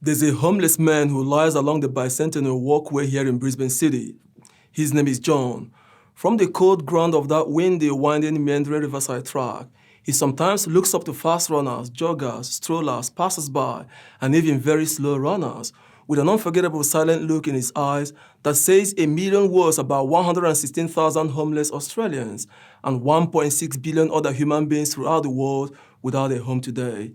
There's a homeless man who lies along the bicentennial walkway here in Brisbane City. His name is John. From the cold ground of that windy, winding, meandering riverside track, he sometimes looks up to fast runners, joggers, strollers, passers-by, and even very slow runners, with an unforgettable silent look in his eyes that says a million words about 116,000 homeless Australians and 1.6 billion other human beings throughout the world without a home today.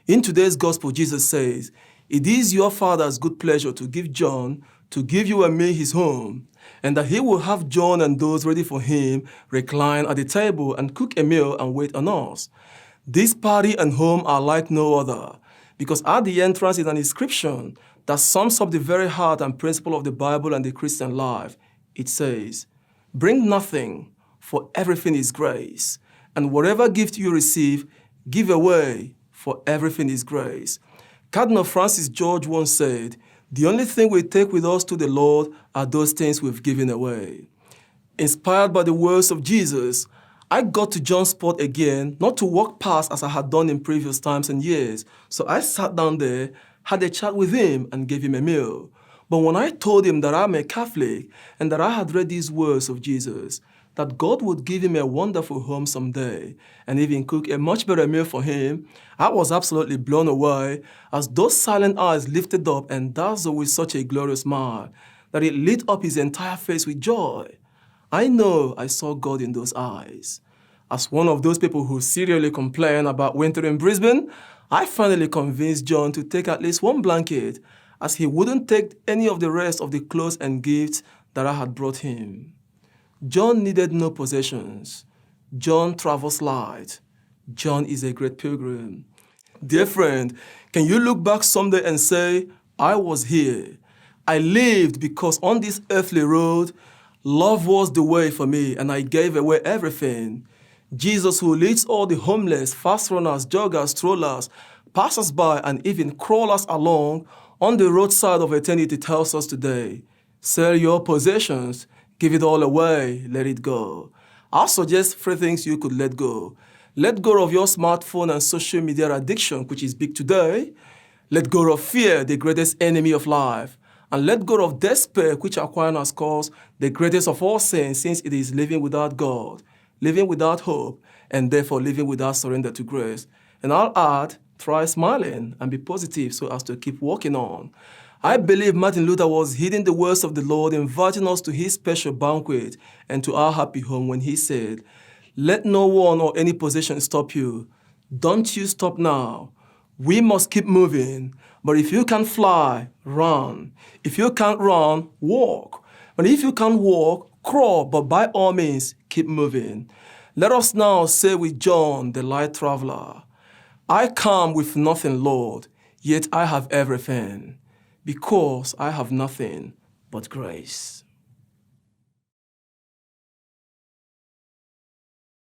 In today's gospel, Jesus says, "It is your Father's good pleasure to give John, to give you and me his home, and that he will have John and those ready for him recline at the table and cook a meal and wait on us." This party and home are like no other, because at the entrance is an inscription that sums up the very heart and principle of the Bible and the Christian life. It says, "Bring nothing, for everything is grace, and whatever gift you receive, give away, for everything is grace." Cardinal Francis George once said, "The only thing we take with us to the Lord are those things we've given away." Inspired by the words of Jesus, I got to John's spot again, not to walk past as I had done in previous times and years. So I sat down there, had a chat with him, and gave him a meal. But when I told him that I'm a Catholic and that I had read these words of Jesus, that God would give him a wonderful home someday and even cook a much better meal for him, I was absolutely blown away as those silent eyes lifted up and dazzled with such a glorious smile that it lit up his entire face with joy. I know I saw God in those eyes. As one of those people who serially complain about winter in Brisbane, I finally convinced John to take at least one blanket, as he wouldn't take any of the rest of the clothes and gifts that I had brought him. John needed no possessions. John travels light. John is a great pilgrim. Dear friend, can you look back someday and say, "I was here. I lived because on this earthly road, love was the way for me and I gave away everything." Jesus, who leads all the homeless, fast runners, joggers, strollers, passers-by, and even crawlers along on the roadside of eternity, tells us today, "Sell your possessions, give it all away, let it go." I'll suggest 3 things you could let go. Let go of your smartphone and social media addiction, which is big today. Let go of fear, the greatest enemy of life. And let go of despair, which Aquinas calls the greatest of all sins, since it is living without God, living without hope, and therefore living without surrender to grace. And I'll add, try smiling and be positive so as to keep walking on. I believe Martin Luther was heeding the words of the Lord, inviting us to his special banquet and to our happy home when he said, "Let no one or any possession stop you. Don't you stop now. We must keep moving. But if you can fly, run. If you can't run, walk. But if you can't walk, crawl. But by all means, keep moving." Let us now say with John, the light traveler, "I come with nothing, Lord, yet I have everything, because I have nothing but grace."